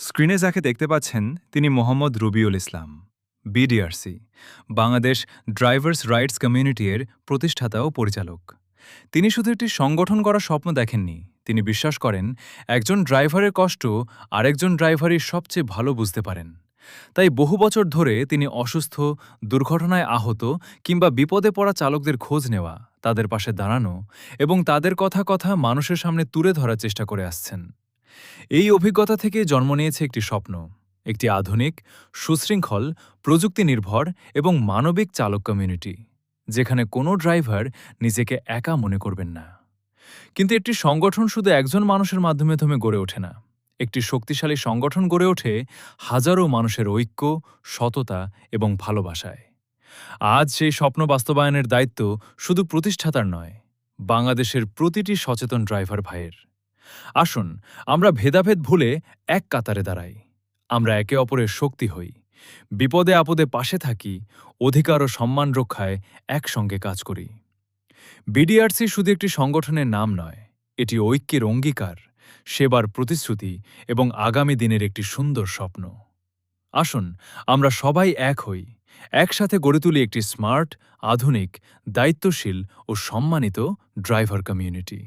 স্ক্রিনে যাকে দেখতে পাচ্ছেন তিনি Mohammad Rabiul Islam, বিডিআরসি, Bangladesh drivers rights community এর প্রতিষ্ঠাতা ও পরিচালক। তিনি শুধু একটি সংগঠন করার স্বপ্ন দেখেননি, তিনি বিশ্বাস করেন একজন ড্রাইভারের কষ্ট আরেকজন ড্রাইভারই সবচেয়ে ভালো বুঝতে পারেন। তাই বহু বছর ধরে তিনি অসুস্থ, দুর্ঘটনায় আহত কিংবা বিপদে পড়া চালকদের খোঁজ নেওয়া, তাদের পাশে দাঁড়ানো এবং তাদের কথা কথা মানুষের সামনে তুলে ধরার চেষ্টা করে আসছেন। এই অভিজ্ঞতা থেকে জন্ম নিয়েছে একটি স্বপ্ন, একটি আধুনিক, সুশৃঙ্খল, প্রযুক্তি নির্ভর এবং মানবিক চালক কমিউনিটি, যেখানে কোনো ড্রাইভার নিজেকে একা মনে করবেন না। কিন্তু একটি সংগঠন শুধু একজন মানুষের মাধ্যমে গড়ে ওঠে না। একটি শক্তিশালী সংগঠন গড়ে ওঠে হাজারো মানুষের ঐক্য, সততা এবং ভালোবাসায়। আজ সেই স্বপ্ন বাস্তবায়নের দায়িত্ব শুধু প্রতিষ্ঠাতার নয়, বাংলাদেশের প্রতিটি সচেতন ড্রাইভার ভাইয়ের। আসুন আমরা ভেদাভেদ ভুলে এক কাতারে দাঁড়াই। আমরা একে অপরের শক্তি হই, বিপদে আপদে পাশে থাকি, অধিকার ও সম্মান রক্ষায় একসঙ্গে কাজ করি। বিডিআরসি শুধু একটি সংগঠনের নাম নয়, এটি ঐক্যের অঙ্গীকার, সেবার প্রতিশ্রুতি এবং আগামী দিনের একটি সুন্দর স্বপ্ন। আসুন আমরা সবাই এক হই, একসাথে গড়ে তুলি একটি স্মার্ট, আধুনিক, দায়িত্বশীল ও সম্মানিত ড্রাইভার কমিউনিটি।